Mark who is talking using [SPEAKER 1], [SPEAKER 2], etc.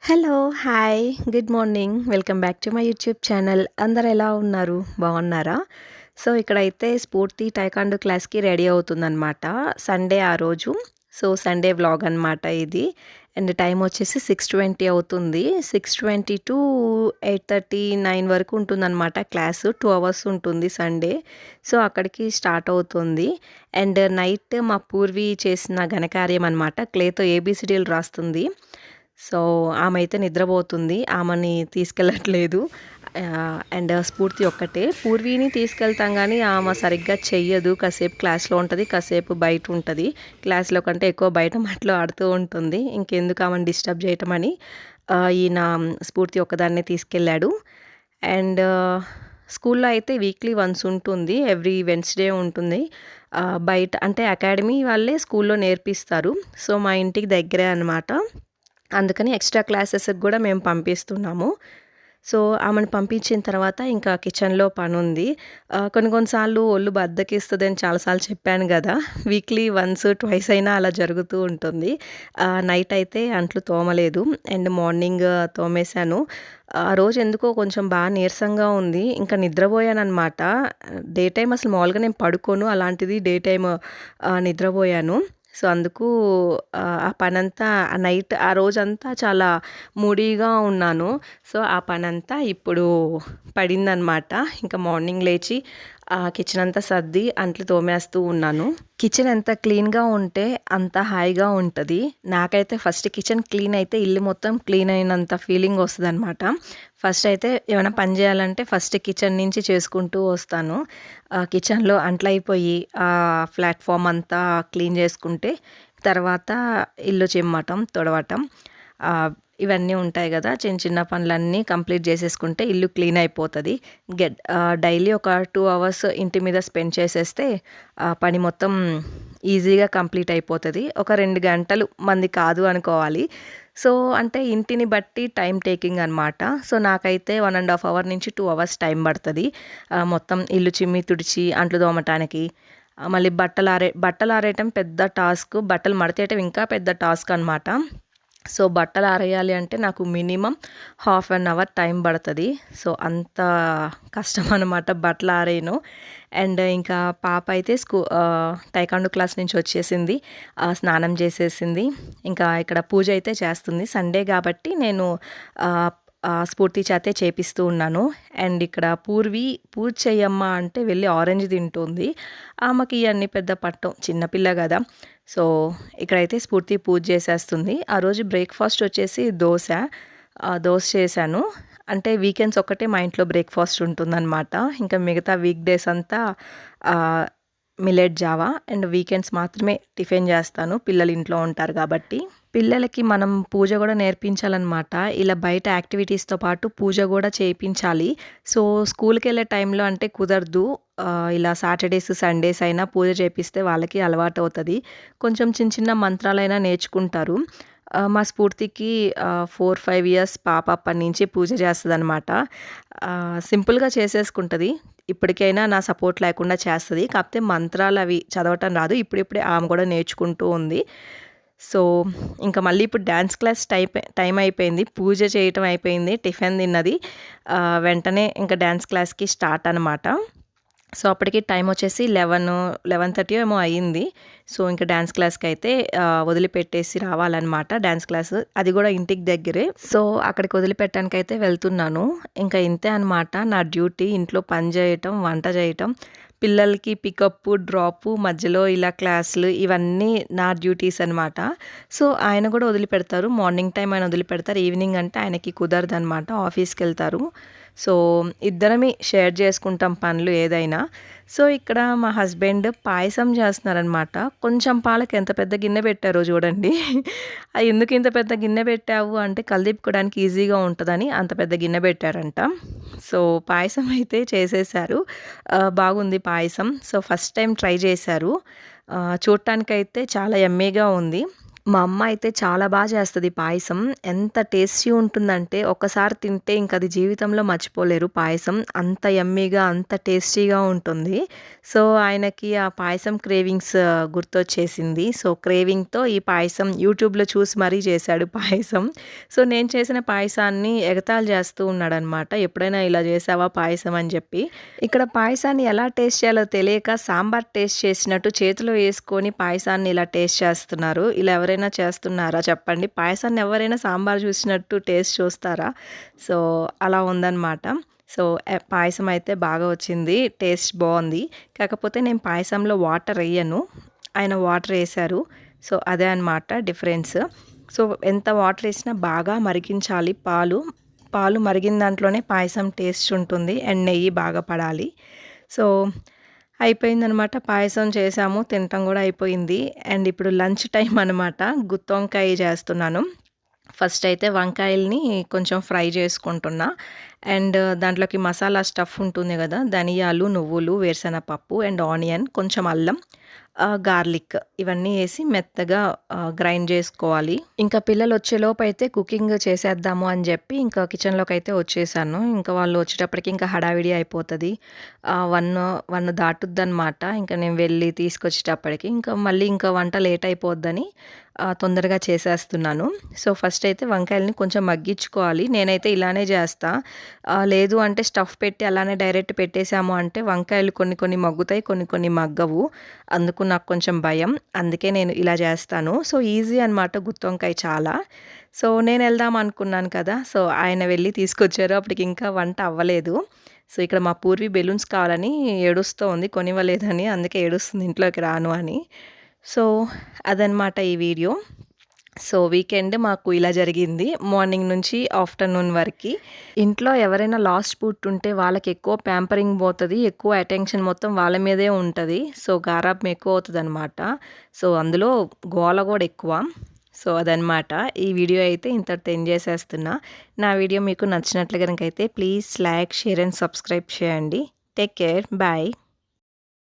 [SPEAKER 1] Hello! Hi! Good morning. Welcome back to my YouTube channel. అందరూ ఎలా ఉన్నారు? బాగున్నారా? సో, ఇక్కడైతే స్ఫూర్తి టైకాండో క్లాస్‌కి రెడీ అవుతుందనమాట. సండే ఆ రోజు. సో, సండే వ్లాగ్ అనమాట ఇది. అండ్ టైమ్ వచ్చేసి 6:20 అవుతుంది. 6:20 టు 8:30, 9 వరకు ఉంటుందనమాట క్లాసు. 2 అవర్స్ ఉంటుంది సండే. సో, అక్కడికి స్టార్ట్ అవుతుంది. అండ్ నైట్ మా పూర్వి చేసిన ఘనకార్యం అనమాట. క్లేతో ఏబీసీడీలు రాస్తుంది. సో, ఆమె అయితే నిద్రపోతుంది. ఆమెని తీసుకెళ్ళట్లేదు. అండ్ స్ఫూర్తి ఒక్కటే. పూర్విని తీసుకెళ్తాం గానీ, ఆమె సరిగ్గా చెయ్యదు. కాసేపు క్లాస్‌లో ఉంటది. కాసేపు బయట ఉంటది. క్లాస్‌లో కంటే ఎక్కువ బయట మట్లో ఆడుతూ ఉంటుంది. ఇంకెందుకు ఆమెను డిస్టర్బ్ చేయటమని ఈయన స్ఫూర్తి ఒక్కదాన్నే తీసుకెళ్ళాడు. అండ్ స్కూల్‌లో అయితే వీక్లీ వన్స్ ఉంటుంది. ఎవ్రీ వెన్స్‌డే ఉంటుంది. బయట అంటే అకాడమీ వాళ్ళే స్కూల్‌లో నేర్పిస్తారు. సో, మా ఇంటికి దగ్గరే అనమాట. అందుకని ఎక్స్‌ట్రా క్లాసెస్‌కి గూడా మేము పంపిస్తున్నాము. సో, ఆమెను పంపించిన తర్వాత ఇంకా కిచెన్‌లో పనుంది. కొన్ని కొన్ని సార్లు ఒళ్ళు బద్ధకిస్తదని చాలా సార్లు చెప్పాను గదా! వీక్లీ వన్స్, ట్వైస్ అయినా అలా జరుగుతూ ఉంటుంది. నైట్ అయితే అంట్లు తోమలేదు. And morning తోమేశాను. ఆ రోజు ఎందుకో కొంచెం నీరసంగా ఉంది. ఇంకా నిద్రపోయాననమాట. డే టైమ్ అసలు మామూలుగా నేను పడుకోను. అలాంటిది డే టైమ్ నిద్రపోయాను. సో, అందుకు ఆ పనంతా నైట్ ఆ రోజంతా చాలా మూడీగా ఉన్నాను. సో, ఆ పనంతా ఇప్పుడు పడిందనమాట. ఇంకా మార్నింగ్ లేచి కిచెన్ అంతా సర్ది అంట్లు తోమేస్తూ ఉన్నాను. కిచెన్ ఎంత క్లీన్‌గా ఉంటే అంత హాయిగా ఉంటది. నాకైతే ఫస్ట్ కిచెన్ క్లీన్ అయితే ఇల్లు మొత్తం క్లీన్ అయినంత ఫీలింగ్ వస్తదనమాట. ఫస్ట్ అయితే ఏమైనా పని చేయాలంటే ఫస్ట్ కిచెన్ నుంచి చేసుకుంటూ వస్తాను. కిచెన్‌లో అంట్లయిపోయి ప్లాట్‌ఫార్మ్ అంతా క్లీన్ చేసుకుంటే తర్వాత ఇల్లు చిమ్మటం, తుడవటం ఇవన్నీ ఉంటాయి గదా! చిన్న చిన్న పనులన్నీ కంప్లీట్ చేసేసుకుంటే ఇల్లు క్లీన్ అయిపోతది. డైలీ ఒక 2 అవర్స్ ఇంటి మీద స్పెండ్ చేసేస్తే పని మొత్తం ఈజీగా కంప్లీట్ అయిపోతది. ఒక 2 గంటలు మంది కాదు అనుకోవాలి. సో, అంటే ఇంటిని బట్టి టైమ్ టేకింగ్ అనమాట. సో, నాకైతే 1 ½ అవర్ నుంచి 2 అవర్స్ టైం పడతది. మొత్తం ఇల్లు చిమ్మి, తుడిచి, అంట్లు తోమటానికి. మళ్ళీ బట్టలారేయటం పెద్ద టాస్క్. బట్టలు మడతేయటం ఇంకా పెద్ద టాస్క్ అనమాట. సో, బట్టలు ఆరేయాలి అంటే నాకు minimum half an hour time పడతది. సో, అంత కష్టం అనమాట బట్టలు ఆరేయను. అండ్ ఇంకా పాప అయితే టైకాండో క్లాస్ నుంచి వచ్చేసింది. స్నానం చేసేసింది. ఇంకా ఇక్కడ పూజ అయితే చేస్తుంది. సండే కాబట్టి నేను స్ఫూర్తి చేతే చేపిస్తూ ఉన్నాను. అండ్ ఇక్కడ పూర్వి పూజ చెయ్యమ్మా అంటే వెళ్ళి ఆరెంజ్ తింటుంది. ఆమెకి ఇయన్నీ పెద్ద పట్టం. చిన్నపిల్ల గదా! సో, ఇక్కడైతే స్ఫూర్తి పూజ చేసేస్తుంది. ఆ రోజు బ్రేక్‌ఫాస్ట్ వచ్చేసి దోస. దోస చేశాను. అంటే వీకెండ్స్ ఒక్కటే మా ఇంట్లో బ్రేక్‌ఫాస్ట్ ఉంటుందనమాట. ఇంకా మిగతా వీక్ డేస్ అంతా ఆహ్, మిల్లెట్ జావా అండ్ వీకెండ్స్ మాత్రమే టిఫిన్ చేస్తాను. పిల్లలు ఇంట్లో ఉంటారు కాబట్టి. పిల్లలకి మనం పూజ గూడా నేర్పించాలనమాట. ఇలా బయట యాక్టివిటీస్‌తో పాటు పూజ గూడా చేపించాలి. సో, స్కూల్‌కెళ్ళే టైంలో అంటే కుదరదు. ఇలా సాటర్‌డేస్, సండేస్ అయినా పూజ చేపిస్తే వాళ్ళకి అలవాటవుతది. కొంచెం చిన్న చిన్న మంత్రాలైనా నేర్చుకుంటారు. మా స్ఫూర్తికి 4, 5 ఇయర్స్ పాప అప్పటినుంచి పూజ చేస్తదనమాట. సింపుల్‌గా చేసేసుకుంటది. ఇప్పటికైనా నా సపోర్ట్ లేకుండా చేస్తది. కాకపోతే మంత్రాలవి చదవటం రాదు. ఇప్పుడిప్పుడే ఆమె గూడా నేర్చుకుంటూ ఉంది. సో, ఇంకా మళ్ళీ ఇప్పుడు డాన్స్ క్లాస్ టైం అయిపోయింది. పూజ చేయటం అయిపోయింది. టిఫిన్ తిన్నది. వెంటనే ఇంకా డాన్స్ క్లాస్‌కి స్టార్ట్ అనమాట. సో, అప్పటికి టైం వచ్చేసి 11:30 ఏమో అయింది. సో, ఇంకా డాన్స్ క్లాస్‌కైతే వదిలిపెట్టేసి రావాలనమాట డాన్స్ క్లాస్. అది గూడా ఇంటికి దగ్గరే. సో, అక్కడికి వదిలిపెట్టడానికైతే వెళ్తున్నాను. ఇంకా ఇంతే అనమాట నా డ్యూటీ. ఇంట్లో పని జేయటం, వంట జేయటం, పిల్లలకి పికప్పు, డ్రాపు, మధ్యలో ఇలా క్లాసులు ఇవన్నీ నా డ్యూటీస్ అనమాట. సో, ఆయన గూడా వదిలిపెడతారు. మార్నింగ్ టైమ్ ఆయన వదిలిపెడతారు. ఈవినింగ్ అంటే ఆయనకి కుదరదనమాట. ఆఫీస్‌కెళ్తారు. సో, ఇద్దరమే షేర్ చేసుకుంటాం పనులు ఏదైనా. సో, ఇక్కడ మా హస్బెండ్ పాయసం చేస్తున్నారనమాట. కొంచెం పాలకి ఎంత పెద్ద గిన్నె పెట్టారో చూడండి. ఎందుకు ఇంత పెద్ద గిన్నె పెట్టావు అంటే కలదిప్పుకోవడానికి ఈజీగా ఉంటదని అంత పెద్ద గిన్నె పెట్టారంట. సో, పాయసం అయితే చేసేసారు. బాగుంది పాయసం. సో, ఫస్ట్ టైమ్ ట్రై చేశారు. చూడటానికైతే చాలా యమ్మీగా ఉంది. మా అమ్మ అయితే చాలా చేస్తది పాయసం. ఎంత టేస్టీ ఉంటుందంటే ఒక్కసారి తింటే ఇంకది జీవితంలో మర్చిపోలేరు పాయసం. అంత యమ్మీగా, అంత టేస్టీగా ఉంటుంది. సో, ఆయనకి ఆ పాయసం క్రేవింగ్స్ గుర్తొచ్చేసింది. సో, క్రేవింగ్‌తో ఈ పాయసం యూట్యూబ్‌లో చూసి మరీ చేశాడు పాయసం. సో, నేను చేసిన పాయసాన్ని ఎగతాళి చేస్తూ ఉన్నాడనమాట. ఎప్పుడైనా ఇలా చేశావా పాయసం అని చెప్పి. ఇక్కడ పాయసాన్ని ఎలా టేస్ట్ చేయాలో తెలియక సాంబార్ టేస్ట్ చేసినట్టు చేతిలో యేసుకొని పాయసాన్ని ఇలా టేస్ట్ చేస్తున్నారు. ఇలా ఎవరైనా చేస్తున్నారా చెప్పండి? పాయసాన్ని ఎవరైనా సాంబార్ చూసినట్టు టేస్ట్ చూస్తారా? సో, అలా ఉందనమాట. సో, పాయసం అయితే బాగా వచ్చింది. టేస్ట్ బావుంది. కాకపోతే నేను పాయసంలో వాటర్ ఎయ్యను. ఆయన వాటర్ ఏశారు. సో, అదే అనమాట డిఫరెన్స్. సో, ఎంత వాటర్ ఏసినా బాగా మరిగించాలి పాలు. పాలు మరిగిన దాంట్లోనే పాయసం టేస్ట్ ఉంటుంది. అండ్ నెయ్యి బాగా పడాలి. సో, అయిపోయిందనమాట. పాయసం చేశాము. తినటం గూడా అయిపోయింది. అండ్ ఇప్పుడు లంచ్ టైమ్ అనమాట. గుత్తొంకాయ చేస్తున్నాను. ఫస్ట్ అయితే వంకాయల్ని కొంచెం ఫ్రై చేసుకుంటున్నా. అండ్ దాంట్లోకి మసాలా స్టఫ్ ఉంటుంది గదా! ధనియాలు, నువ్వులు, వేరుశెనగపప్పు అండ్ ఆనియన్, కొంచెం అల్లం, గార్లిక్ ఇవన్నీ ఏసి మెత్తగా గ్రైండ్ జేసుకోవాలి. ఇంకా పిల్లలొచ్చేలోపైతే కుకింగ్ చేసేద్దాము అని జెప్పి ఇంకా కిచెన్‌లోకైతే వచ్చేసాను. ఇంకా వాళ్ళు వచ్చేటప్పటికి ఇంకా హడావిడి అయిపోతది. 1 దాటుద్దనమాట. ఇంక నేను వెళ్ళి తీసుకొచ్చేటప్పటికి. ఇంకా మళ్ళీ ఇంకా వంట లేట్ అయిపోద్దని తొందరగా చేసేస్తున్నాను. సో, ఫస్ట్ అయితే వంకాయలని కొంచెం మగ్గించుకోవాలి. నేనైతే ఇలానే జేస్తా. లేదు అంటే స్టఫ్ పెట్టి అలానే డైరెక్ట్ పెట్టేసాము అంటే వంకాయలు కొన్ని కొన్ని మగ్గుతాయి. కొన్ని కొన్ని మగ్గవు. అందుకు నాకు కొంచెం భయం. అందుకే నేను ఇలా జేస్తాను. సో, ఈజీ అనమాట గుత్తొంకాయ చాలా. సో, నేనెళ్దాం అనుకున్నాను కదా! సో, ఆయన వెళ్ళి తీసుకొచ్చారు. అప్పటికింకా వంట అవ్వలేదు. సో, ఇక్కడ మా పూర్వి బెలూన్స్ కావాలని ఏడుస్తోంది. కొనివ్వలేదని. అందుకే ఏడుస్తుంది ఇంట్లోకి రాను అని. సో, అదనమాట ఈ వీడియో. సో, వీకెండ్ మాకు ఇలా జరిగింది. మార్నింగ్ నుంచి ఆఫ్టర్‌నూన్ వరకి. ఇంట్లో ఎవరైనా లాస్ట్ పుట్టుంటే వాళ్ళకెక్కువ ప్యాంపరింగ్ పోతది. ఎక్కువ అటెన్షన్ మొత్తం వాళ్ళ మీదే ఉంటది. సో, గారాబం ఎక్కువవుతదనమాట. సో, అందులో గోల గూడా ఎక్కువ. సో, అదనమాట. ఈ వీడియో అయితే ఇంతటితో ఎండ్ చేసేస్తున్నా. నా వీడియో మీకు నచ్చినట్లు గనుకైతే please like, share and subscribe చేయండి. Take care. బాయ్.